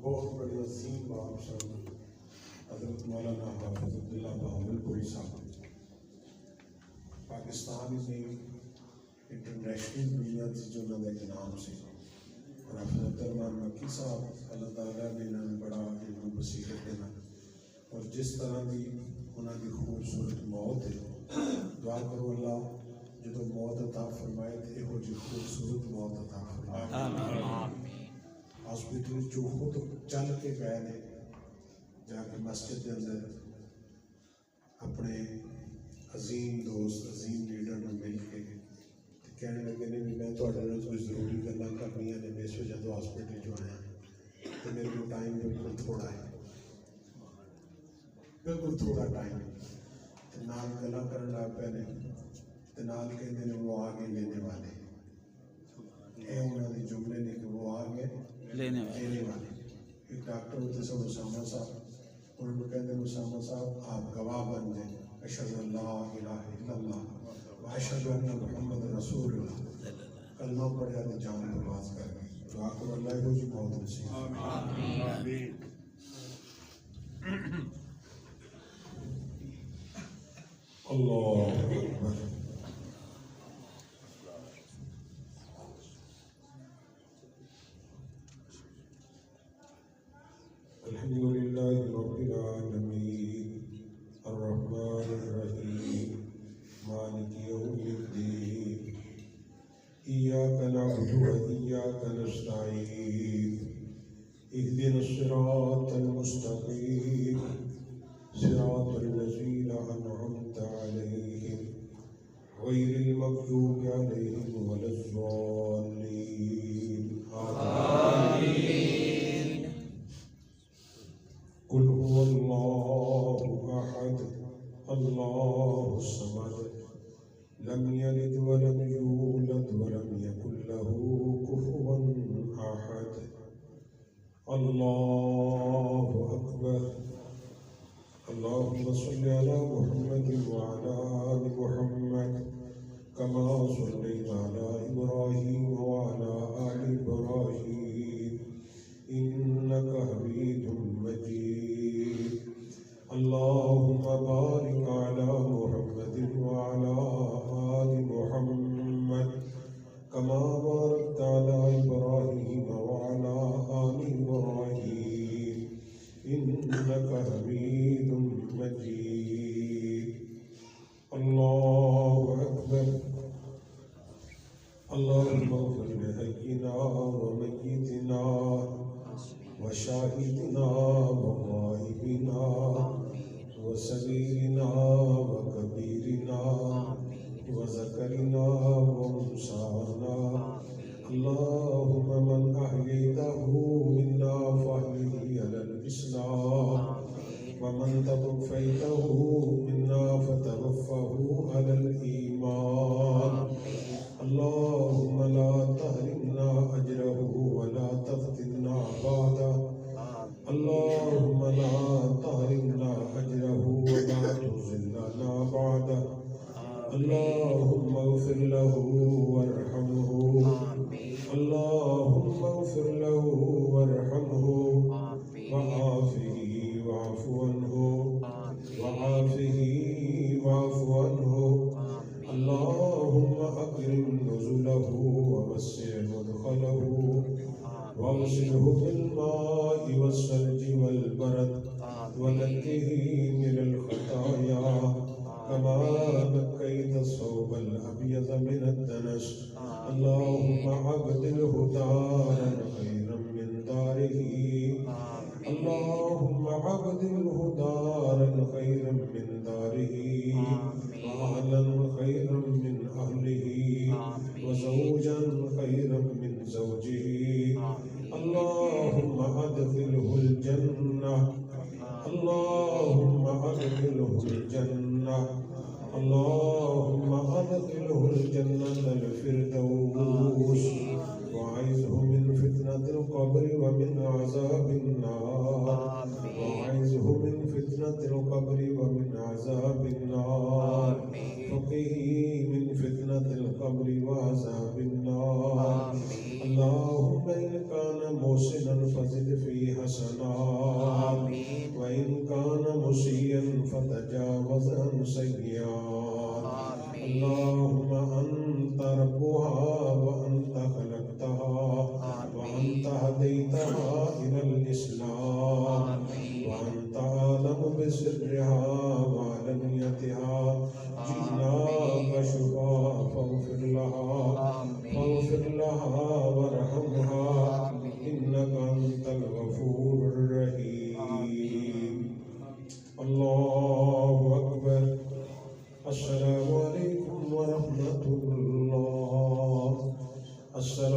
बहुत बड़े अजीम बादशाह हज़रत मौलाना हाफ़िज़ अब्दुल्ला बहावलपुरी साहब पाकिस्तान में इंटरनेशनल दुनिया से जो उन्होंने इनाम से और हाफ़िज़ अब्दुर्रहमान मक्की साहब अल्लाह ताला ने इन्होंने बड़ा इल्म बसीरत देना और जिस तरह की उन्होंने खूबसूरत मौत है दुआ करो अल्लाह जो मौत अता फरमाए तो यहो जी खूबसूरत मौत अता फरमाए। हॉस्पिटल जो खुद चल के गए ने जाके मस्जिद के अंदर अपने अजीम दोस्त अजीम लीडर ने मिल के कहने लगे ने भी मैं थोड़े नाल कोई जरूरी गल्लां करनियां ने इस वजह तो हॉस्पिटल जो आया तो मेरे को टाइम बिल्कुल थोड़ा है, बिल्कुल थोड़ा टाइम तो नाल गल्लां करन लग पे ने तो नाल कहते ने वो आगे लेने वाले ये उन्होंने जुमले ने कि वो आगे लेने वाले। एक डॉक्टर होते सब उसामा साहब उन्होंने कहते हैं उसामा साहब आप गवाह बन जाए अशहदु अल्ला इलाहा इल्लल्लाह व अशहदु अन्ना मुहम्मद रसूलुल्लाह कलमा पढ़ा तो जान बर्बाद कर गई। दुआ करो अल्लाह को जी बहुत नसीब आमीन। अल्लाहु अकबर। अल्हम्दुलिल्लाहि रब्बिल आलमीन अर्रहमानिर रहीम मालिकि यौमिद्दीन इय्याका नअबुदु व इय्याका नस्तईन इहदिनस सिरातल मुस्तक़ीम सिरातल लज़ीना अनअमता अलैहिम गैरिल मग़ज़ूबि अलैहिम वलज़्ज़ाल्लीन आमीन। कुल हुवल्लाहु अहद अल्लाहु समद लम यलिद व लम यूलद व लम यकुल लहू कुफुवन अहद। अल्लाहु अकबर। अल्लाहुम्मा सल्लि अला मुहम्मद व अला आलि मुहम्मद कमा सल्लैता अला इब्राहीम व अला आलि इब्राहीम इन्नका हमीदुम मजीद। अल्लाहुम्मा बारिक अला मुहम्मद व अला आलि मुहम्मद कमा बारकता अला इब्राहीम व अला आलि इब्राहीम इन्नका हमीदुम मजीद। अल्लाहु अकबर। अल्लाहुम्मा इग़फिर लिहय्यिना व मय्यितिना व शाहिदिना व गाइबिना व सगीरिना व कबीरिना व ज़करिना व उन्साना। अल्लाहुम्मा मन अह्यैतहु मिन्ना फअहयिही अलल इस्लाम व मन तवफ़्फ़ैतहु मिन्ना फ़तवफ़्फ़हु अलल ईमान। अल्लाहुम्मा ला तहरिमना अजरहु व ला तफ्तिना बादह। अल्लाहुम्मा ला तहरिमना अजरहु व ला तुज़िल्लना बादह। अल्लाहुम्मा इग़फिर लहू वरहमहू। अल्लाहुम्मा इग़फिर लहू वरहमहू वआफ़िही वअफ़ु अन्हु वआफ़िही वअफ़ु अन्हु। अल्लाहुम्मा अक्रिम नुज़ुलहु ववस्सिअ मुदख़लहु वग़सिलहु बिल्माइ वस्सल्जि वल्बरद वनक़्क़िही मिनल ख़ताया कमा नक़्क़ैत अस्सौबल अब्यज़ मिनद दनस। अल्लाहुम्मा अब्दिलहु दारन ख़ैरन मिन दारिही। अल्लाहुम्मा अब्दिलहु दारन ख़ैरन मिन दारिही व अहलन ख़ैरन मिन अहलिही व ज़ौजन ख़ैरन मिन ज़ौजिही। अल्लाहुम्मा अदख़िलहुल जन्नह। अल्लाहुम्मा अदख़िलहुल जन्नह। अल्लाहुम्मा अदख़िलहुल जन्नतल फ़िरदौस वअइज़हु मिन फ़ितनतिल क़ब्रि व मिन अज़ाबिन नार। वअइज़हु मिन फ़ितनतिल क़ब्रि व मिन अज़ाबिन नार। फ़क़िही मिन फ़ितनतिल क़ब्रि व अज़ाबिन नार। अल्लाहुम्मा इन कान मुहसिनन फज़िद फ़ी हसनात आमीन व इन कान मुसीअन फ़तजावज़ अन सय्यात। आमीन अल्लाहुम्मा अंता रब्बुहा व अंता खलक़तहा व अंता हदैतहा इलल इस्लाम व अंता आलमु बिसिर्रिहा व अलनियतिहा जिन्नाका शुफा फ़ग़फ़िर लहा वरहमहा इन्नका अंतल गफूरुर रहीम। अल्लाहु अकबर। अस्सलामु अलैकुम व रहमतुल्लाह। अस्सलामु